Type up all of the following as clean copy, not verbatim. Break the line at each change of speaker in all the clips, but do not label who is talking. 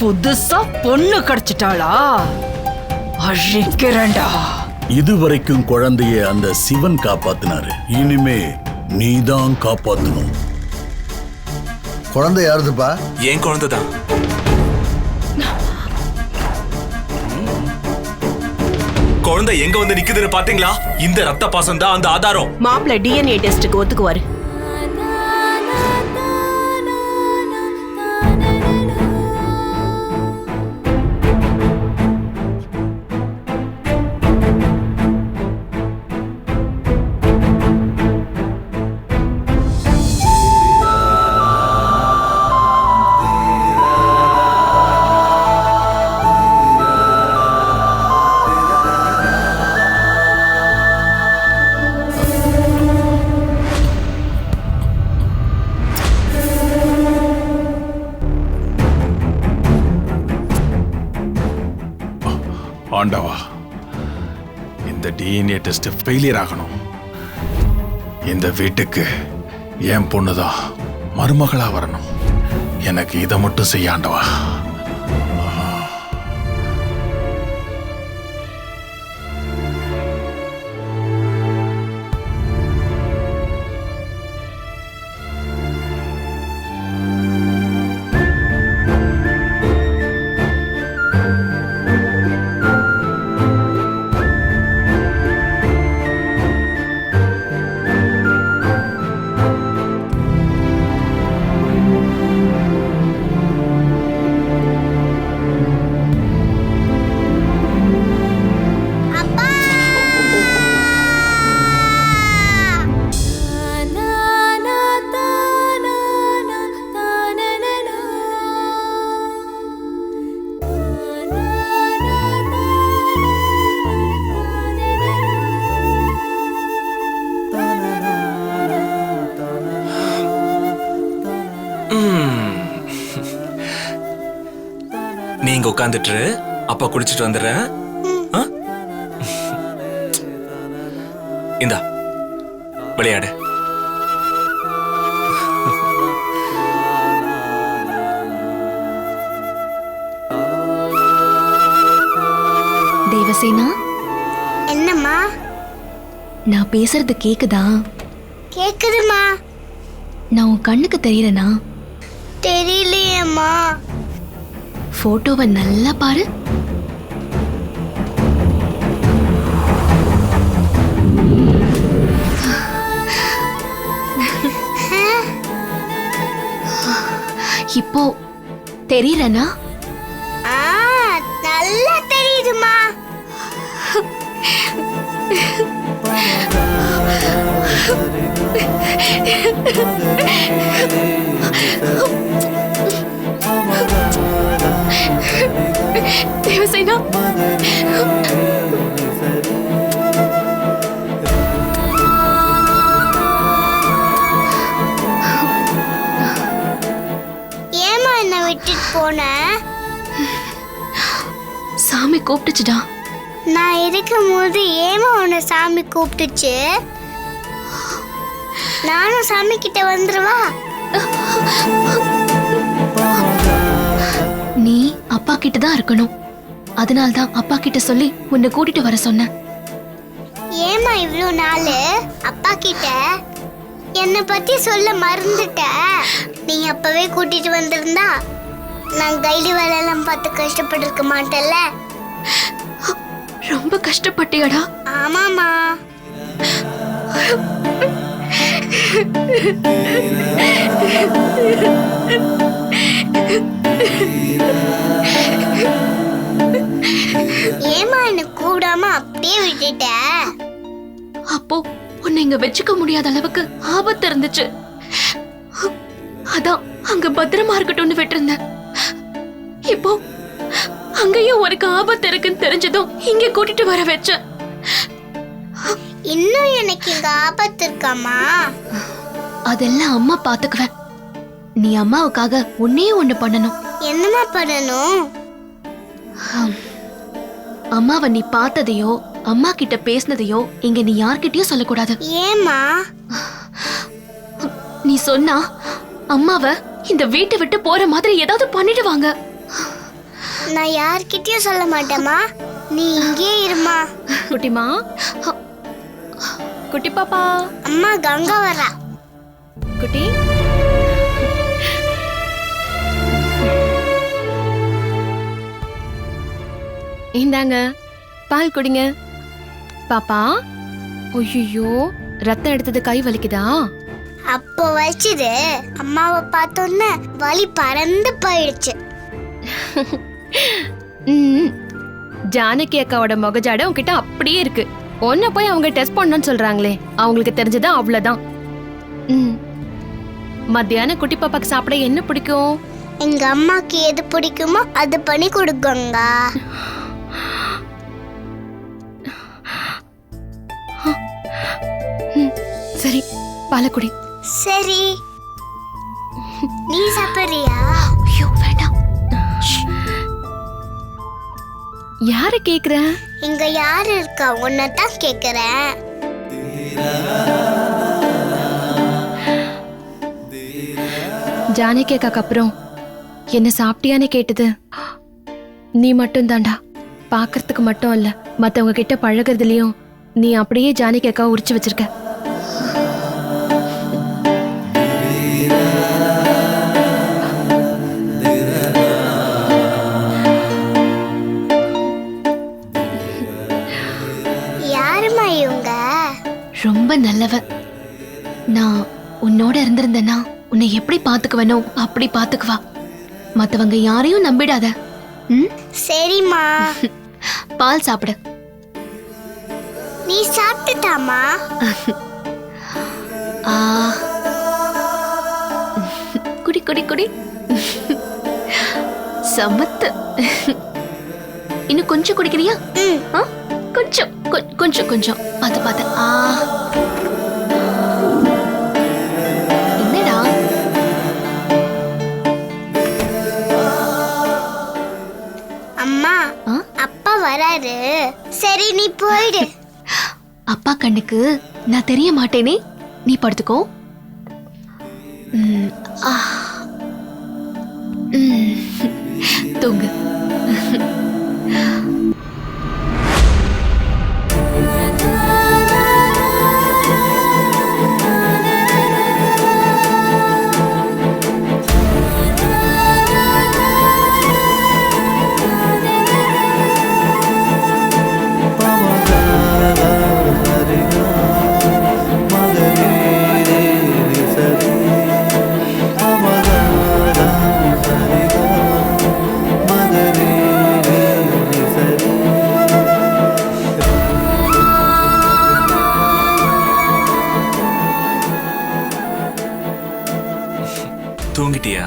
புதுசா பொண்ணு கிடைச்சிட்டாளா? அழிக்கிறேன்டா.
இதுவரைக்கும் குழந்தைய அந்த சிவன் காப்பாத்தினாரு. இனிமே நீதான் காப்பாத்தணும்.
குழந்தை யாருதுப்பா?
என் குழந்தைதான். குழந்தை எங்க வந்து நிக்குதுன்னு பாத்தீங்களா? இந்த ரத்த பாசம் தான் அந்த ஆதாரம்.
மாப்பிள்ள டிஎன்ஏ டெஸ்டுக்கு ஒத்துக்குவாரு.
ஆண்டவா, இந்த டிஎன்ஏ டெஸ்ட் ஃபெயிலியர் ஆகணும். இந்த வீட்டுக்கு என் பொண்ணுதான் மருமகளா வரணும். எனக்கு இதை மட்டும் செய்ய ஆண்டவா.
நீங்க உட்காந்துட்டு அப்பா குடிச்சிட்டு வந்துடுறேன். இந்தா விளையாடு.
தேவசேனா,
என்னம்மா?
நான் பேசுறது கேக்குதா?
கேக்குதுமா.
நான் உன் கண்ணுக்கு தெரியறனா?
தெரியலையேம்மா.
போட்டோவை நல்லா பாரு. இப்போ தெரியறனா?
நல்லா தெரியுதுமா.
தேவசேனா,
ஏமா என்ன விட்டுட்டு போன?
சாமி கூப்பிட்டுச்சுடா.
நான் இருக்கும் போது ஏமா உன்னை சாமி கூப்பிட்டுச்சு? நானும் சாமி கிட்ட வந்துருவா?
நீ அப்பா கிட்ட தான் இருக்கணும். அதனால்தான் அப்பா கிட்ட சொல்லி உன்னை கூட்டிட்டு வர சொன்னேன்.
ஏமா இவ்வளோ நாள் அப்பா கிட்ட என்னை பத்தி சொல்ல மறந்துட்ட? நீ அப்பவே கூட்டிட்டு வந்திருந்தா நான் கைடு வேலையெல்லாம் பார்த்து கஷ்டப்பட்டு இருக்க மாட்டேன்ல.
ரொம்ப கஷ்டப்பட்டியாடா?
ஆமாமா. ஏமா என்ன கூடாம அப்படியே விட்டுட்ட?
அப்போ உன்னை இங்க வச்சுக்க முடியாத அளவுக்கு ஆபத்து இருந்துச்சு. அதான் அங்க பத்திரமா இருக்கட்டும்னு விட்டுருந்தேன். இப்போ அங்கேயும் உனக்கு ஆபத்து இருக்குன்னு தெரிஞ்சதும் இங்க கூட்டிட்டு வர வச்சேன்.
இன்னும் எனக்கு இங்க ஆபத்து இருக்காமா?
அதெல்லாம் அம்மா பாத்துக்குவேன். நீ அம்மாவுக்காக ஒன்னே ஒண்ணு பண்ணணும்.
என்னமா பண்ணணும்?
அம்மாவை நீ பார்த்ததையோ அம்மா கிட்ட பேசினதையோ இங்க நீ யார்கிட்டயும் சொல்லக்கூடாது.
ஏமா?
நீ சொன்னா அம்மாவை இந்த வீட்டை விட்டு போற மாதிரி ஏதாவது பண்ணிடுவாங்க.
நான் யார்கிட்டயும் சொல்ல மாட்டேம்மா. நீ இங்கே இருமா.
குட்டிமா, குட்டி பாப்பா,
அம்மா கங்கா வரா.
குட்டி. இந்தாங்க பால் குடிங்க. பாப்பா. ஐயோ, ரத்தம் எடுத்தது கை வலிக்குதா?
அப்போ வச்சுது அம்மாவை பார்த்தோன்னே வலி பறந்து போயிடுச்சு.
ஜானகி அக்காவோட முகஜாட உன்கிட்ட அப்படியே இருக்கு. ஒன்ன போய் அவங்க டெஸ்ட் பண்ணணும்னு சொல்றாங்களே, அவங்களுக்கு தெரிஞ்சதா அவ்வளவுதான். மத்தியானம் குட்டி பாப்பாக்கு சாப்பிட என்ன பிடிக்கும்?
எங்க அம்மாக்கு எது பிடிக்குமோ அது பண்ணி கொடுக்குங்க.
சரி, பாலக்குடி.
சரி, நீ சாப்பிடுறியா?
ஐயோ வேண்டாம். யார கேக்குற?
இங்க யாரு இருக்கா? உன்னதான் கேக்குறேன்.
ஜானகி அக்காக்கு அப்புறம் என்ன சாப்பிட்டியான்னு கேட்டது நீ மட்டும் தாண்டா. பாக்குறதுக்கு மட்டும் இல்ல, மத்தவங்க கிட்ட பழகுறதுலயும் நீ அப்படியே ஜானகி அக்கா உரிச்சு வச்சிருக்க.
யாருமா இவங்க?
ரொம்ப நல்லவ. நான் உன்னோட இருந்திருந்தேன்னா உன்னை எப்படி பாத்துக்குவனோ அப்படி பாத்துக்குவா. மத்தவங்க யாரையும் நம்பிடாத.
சரிம்மா.
பால் சாப்பிடு.
நீ சாப்பிட்டுட்டாமா?
குடி குடி குடி. சமத்து. இன்னும் கொஞ்சம் குடிக்கிறியா? கொஞ்சம் கொஞ்சம் கொஞ்சம் பார்த்து பார்த்து. என்னடா?
அம்மா, அப்பா வராரு. சரி, நீ போயிடு.
அப்பா கண்ணுக்கு நான் தெரிய மாட்டேனே. நீ படுத்துக்கோ. தூங்கு.
தூங்கிட்டியா?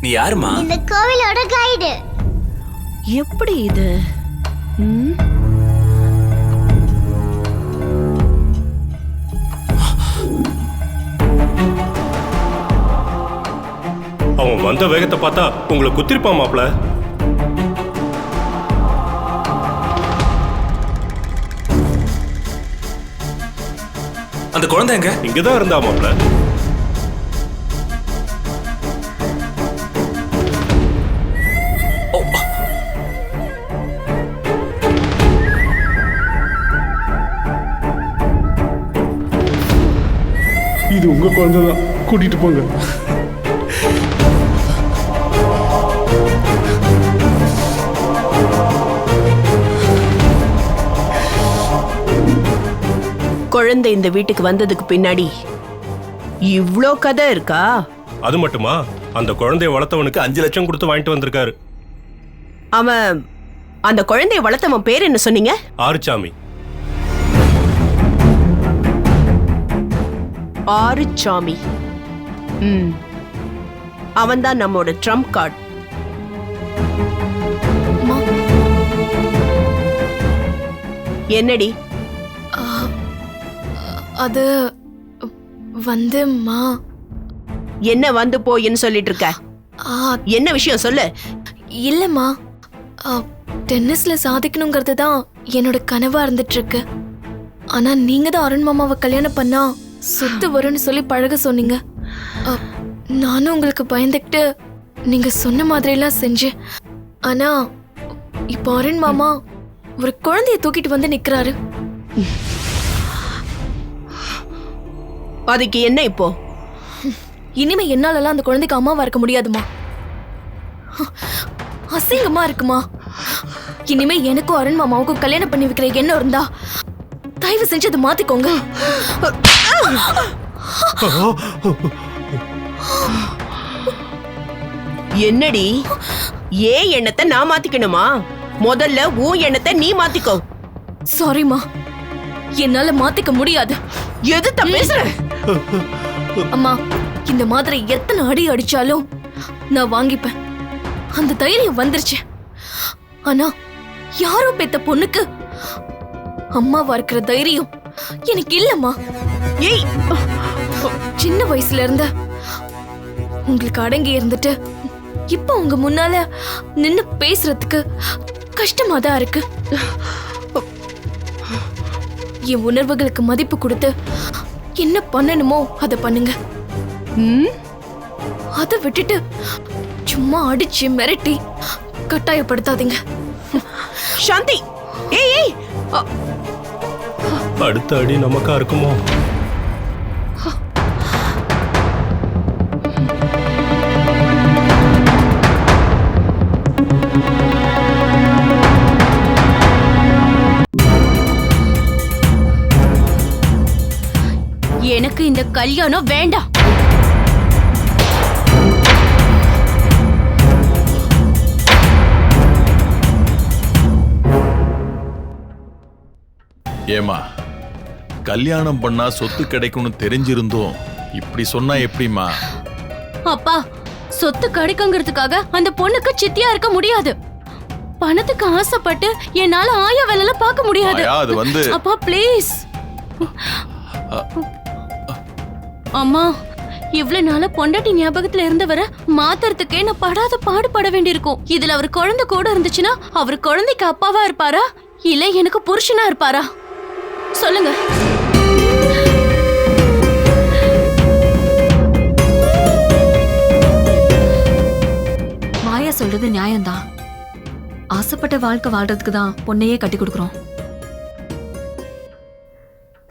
நீ யாருமா?
இந்த கோவிலோட கைடு.
எப்படி இது?
அவன் வந்த வேகத்தை பார்த்தா உங்களை குத்திருப்பான் மாப்ள.
அந்த குழந்தை எங்க?
இங்கதான் இருந்தா மாப்ள.
இது உங்க குழந்தை தான், கூட்டிட்டு போங்க.
குழந்தை இந்த வீட்டுக்கு வந்ததுக்கு பின்னாடி இவ்ளோ கதை இருக்கா?
அது மட்டுமா, அந்த குழந்தைய வளர்த்தவனுக்கு 5 லட்சம் கொடுத்து வாங்கிட்டு வந்திருக்காரு.
அவன் அந்த குழந்தைய வளர்த்தவன் பேர் என்ன சொன்னீங்க?
ஆறுசாமி.
ஆறுசாமி. அவன் தான் நம்மோட ட்ரம்ப் கார்டு. என்னடி
அது வந்துமா.
என்ன வந்து போயின்னு சொல்லிட்டு இருக்க? என்ன விஷயம் சொல்லு.
இல்லம்மா, டென்னிஸ்ல சாதிக்கணுங்கிறது தான் என்னோட கனவா இருந்துட்டு இருக்கு. ஆனா நீங்க தான் அருண் மாமாவை கல்யாணம் பண்ணா சொத்து வரும்னு சொல்லி பழக சொன்னீங்க. நானும் உங்களுக்கு பயந்துக்கிட்டு நீங்க சொன்ன மாதிரி எல்லாம் செஞ்சேன். ஆனா இப்போ அருண் மாமா ஒரு குழந்தைய தூக்கிட்டு வந்து நிக்கிறாரு.
அதுக்கு என்ன இப்போ?
இனிமே என்னாலலாம் அந்த குழந்தைக்கு அம்மாவா இருக்க முடியாதுமா. அசிங்கமா இருக்குமா. இனிமே எனக்கும் அருண் மாமாவுக்கும் கல்யாணம் பண்ணி வைக்கிற எண்ணம் இருந்தா தயவு செஞ்சு அதை மாத்திக்கோங்க.
என்னடி, ஏன் எண்ணத்தை நான் மாத்திக்கணுமா? முதல்ல உன் எண்ணத்தை நீ மாத்திக்கோ.
சாரிமா, என்னால மாத்திக்க முடியாது.
எதுத்த பேசுற?
அம்மா, இந்த மாதிரி எத்தனை அடி அடிச்சாலும் நான் வாங்கிப்பேன். அந்த தைரியம் வந்துருச்சு. ஆனா யாரோ பெத்த பொண்ணுக்கு அம்மாவா இருக்கிற தைரியம் எனக்கு இல்லம்மா.
ஏய்,
சின்ன வயசுல இருந்த உங்களுக்கு அடங்கி இருந்துட்டு இப்ப உங்க முன்னால நின்னு பேசுறதுக்கு கஷ்டமா தான் இருக்கு. என் உணர்வுகளுக்கு மதிப்பு கொடுத்து என்ன பண்ணணுமோ அதை பண்ணுங்க. அதை விட்டுட்டு சும்மா அடிச்சு மிரட்டி கட்டாயப்படுத்தாதீங்க.
சாந்தி, ஏய் ஏய்,
அடுத்த அடி நமக்கா இருக்குமோ?
எனக்கு இந்த கல்யாணம் வேண்டாம்.
ஏமா, கல்யாணம் பண்ணா சொத்து கிடைக்கும்னு தெரிஞ்சிருந்தோம் இப்படி சொன்னா எப்படிமா?
அப்பா, சொத்து கிடைக்குங்கிறதுக்காக அந்த பொண்ணுக்கு சித்தியா இருக்க முடியாது. பணத்துக்கு ஆசைப்பட்டு என்னால ஆயா வேலை பார்க்க முடியாது.
அது வந்து
அப்பா ப்ளீஸ். அம்மா, இவ்வளவு நாள பொண்டாட்டி ஞாபகத்துல இருந்தவரை மாத்துறதுக்கே நான் படாத பாடுபட வேண்டியிருக்கும். இதுல அவர் குழந்தை கூட இருந்துச்சுன்னா அவர் குழந்தைக்கு அப்பாவா இருப்பாரா இல்ல எனக்கு புருஷனா இருப்பாரா? சொல்லுங்க.
மாயா சொல்றது நியாயம்தான். ஆசைப்பட்ட வாழ்க்கை வாழ்றதுக்கு தான் பொண்ணையே கட்டி கொடுக்குறோம்.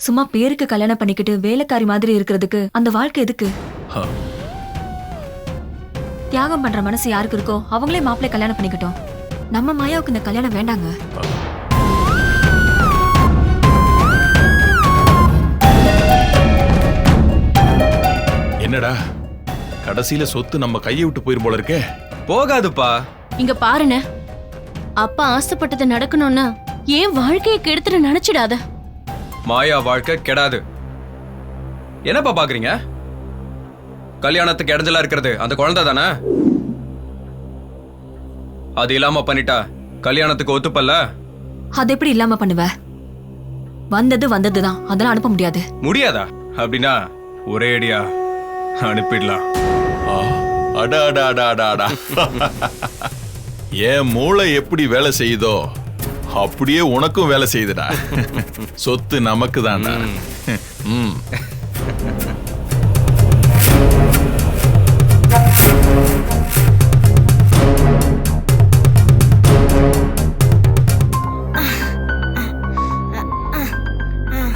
சும்மா பேருக்கு கல்யாணம் பண்ணிக்கிட்டு வேலைக்காரி மாதிரி இருக்கிறதுக்கு அந்த வாழ்க்கை எதுக்கு? தியாகம் பண்ற மனசு யாருக்கு இருக்கோ அவங்களே மாப்பிள்ளை கல்யாணம் பண்ணிக்கிட்டோம். நம்ம மாயாவுக்கு இந்த கல்யாணம் வேண்டாங்க.
என்னடா, கடைசியில சொத்து நம்ம கையை விட்டு போயிரும் போல இருக்கே.
போகாதுப்பா.
இங்க பாருங்க, அப்பா ஆசைப்பட்டது நடக்கணும்னா ஏன் வாழ்க்கையை கெடுத்துட்டு நினைச்சிடாத.
மாயா வாழ்க்கை கெடாது. என்னப்பா பாக்குறீங்க? கல்யாணத்துக்கு இடைஞ்சலா இருக்கிறது அந்த குழந்தை தானே? அது இல்லாம பண்ணிட்டா கல்யாணத்துக்கு ஒத்துப்பல்ல.
அது எப்படி இல்லாம பண்ணுவ? வந்தது வந்ததுதான், அதெல்லாம் அனுப்ப முடியாது.
முடியாதா? அப்படின்னா ஒரே அடியா அனுப்பிடலாம்.
அடா அடா அடா அடா அடா. என் மூளை எப்படி வேலை செய்யுதோ அப்படியே உனக்கும் வேலை செய்யுதுடா. சொத்து நமக்கு தான்டா.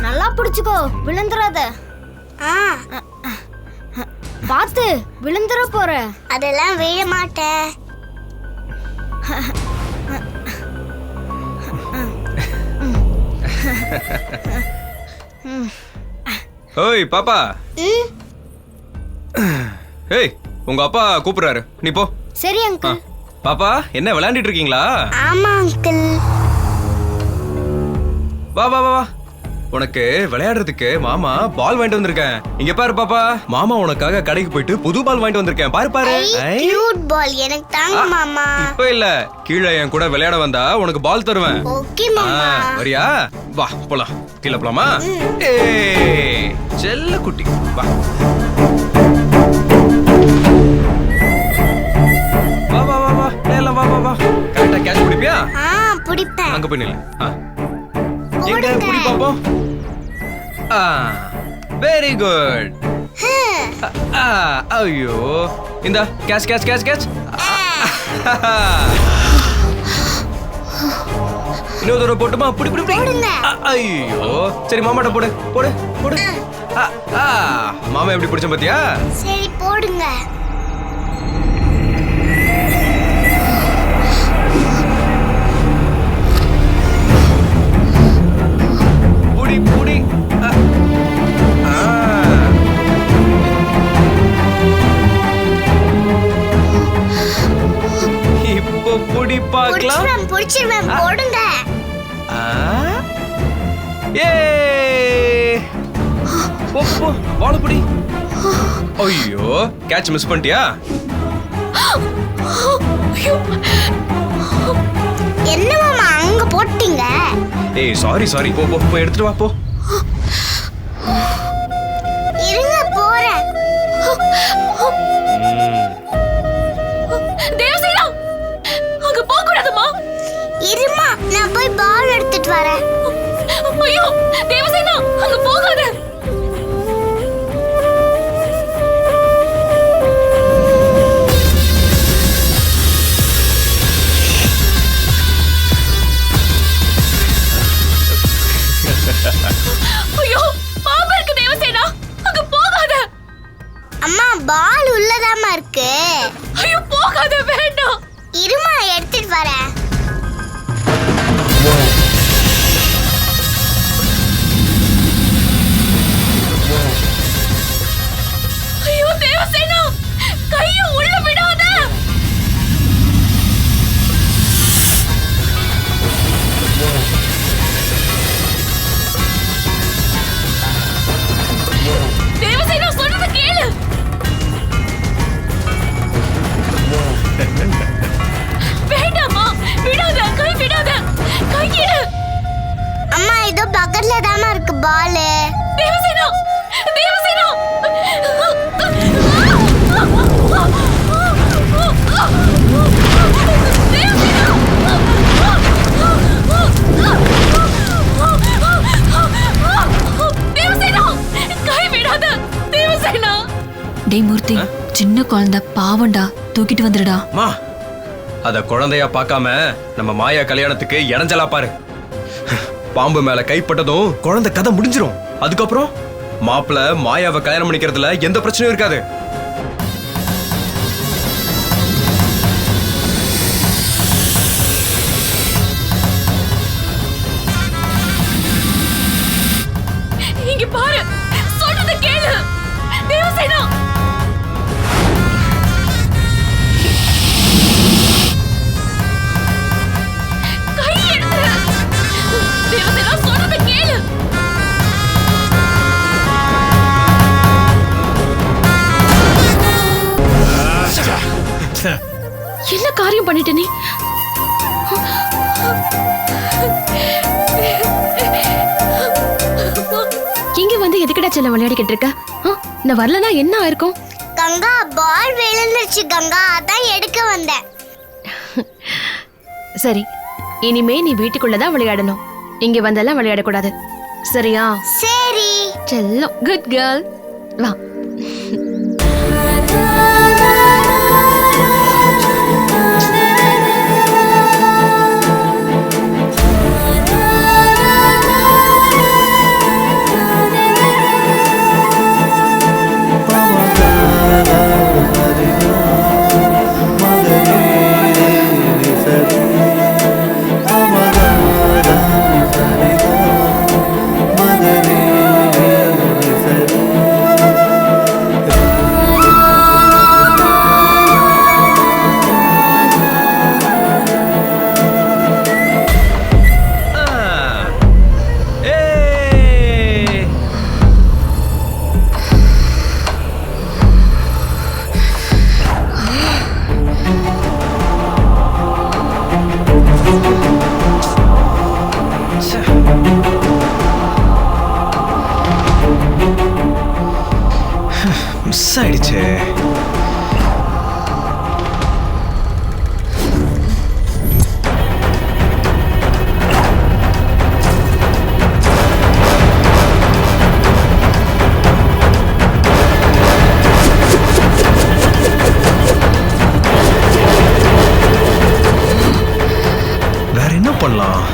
நல்லா பிடிச்சுக்கோ, விழுந்துராத. பார்த்து விழுந்துற போற. அதெல்லாம் விழ மாட்டேன்.
ஓய் பாப்பா. ஏய், உங்க அப்பா கூப்பிடுறாரு, நீ போ.
சரி அங்கிள்.
பாப்பா, என்ன விளையாண்டிட்டு இருக்கீங்களா?
ஆமா அங்கிள்.
வா வா வா வா. உனக்கு விளையாடுறதுக்கு மாமா பால் வாங்கிட்டு வந்திருக்கேன். இங்க பாரு பாப்பா, மாமா உனக்காக கடைக்கு போயிட்டு புது பால் வாங்கிட்டு வந்திருக்கேன். பாரு பாரு.
கியூட் பால் எனக்கு தாங்க மாமா.
இப்ப இல்ல, கீழே என் கூட விளையாட வந்தா உனக்கு பால் தருவேன்.
ஓகே மாமா.
வரியா? வா போலாம். கீழே போலாமா? ஏய் செல்ல குட்டி வா. வா வா வா வா. எல்லாம் வா வா வா. கரெக்ட்டா கேட்ச் பிடிப்பியா?
பிடிப்பேன்.
அங்க போய் நில்லு. எங்க புடி பாப்போம். Very good. ஐயோ இந்த கேட்ச் கேட்ச் கேட்ச் கேட்ச். இன்னொரு தடவை போட்டுமா? புடி புடி புடி. ஐயோ சரி மாமாட்ட போடு போடு போடு. மாமா எப்படி பிடிச்ச பாத்தியா?
சரி போடுங்க.
புடி புடி. இப்போ புடி பார்க்கலாம்.
புடிச்சிருவேன் போடுங்க.
போ போ பால் புடி. ஐயோ கேட்ச் மிஸ் பண்ணிட்டியா?
என்ன மாமா அங்க போட்டீங்க?
ஏய் சாரி சாரி, போ போ போய் எடுத்துட்டு வா போ.
இருங்க போறேன்.
தேவசேனா அங்க போக கூடாதுமா.
இருமா நான் போய் பால் எடுத்துட்டு வரேன்.
ஐயோ தேவசேனா அங்க போகாத. ஐயோ பாம்பு இருக்கு தேவசேனா அங்க போகாத.
அம்மா பால் உள்ளதாமா இருக்கு.
ஐயோ போகாத வேண்டாம்.
இருமா எடுத்துட்டு வரேன்.
ஐயோ தேவசேனா கைய உள்ள விடாத. தேவசேனா சொல்றத கேளு. வேண்டாமா விடாத, கை விடாத, கையிடு.
அம்மா இதோ பக்கத்துல தாமா இருக்கு பால்.
தேவசேனா தேவசேனா தேவசேனா கை விடாத. தேவசேனா
டேய் மூர்த்தி, சின்ன குழந்தை பாவண்டா, தூக்கிட்டு வந்துடுடா.
மா அத குழந்தையா பார்க்காம நம்ம மாயா கல்யாணத்துக்கு இடைஞ்சலா பாரு. பாம்பு மேல கைப்பட்டதும் குழந்தை கதை முடிஞ்சிரும். அதுக்கப்புறம் மாப்பிள்ள மாயாவை கல்யாணம் பண்ணிக்கிறதுல எந்த பிரச்சனையும் இருக்காது.
இங்க பாரு, சொல்றத கேளு. தேவசேனா கை எடுத்து. தேவசேனா சொல்றத கேளு. என்ன காரியம் பண்ணிட்ட நீ? இங்க வந்து எதுக்கடா செல்ல விளையாடிக்கிட்டு இருக்க? நான் வரலனா என்ன ஆயிருக்கும்?
கங்கா பால் விழுந்துருச்சு கங்கா, அதான் எடுக்க வந்தேன்.
சரி, இனிமே நீ வீட்டுக்குள்ளதான் விளையாடணும். இங்க வந்தெல்லாம் விளையாடக்கூடாது, சரியா?
சரி
செல்லம், குட் கேர்ள். வா.
மிஸ் ஆயிடுச்சு. வேற என்ன பண்ணலாம்?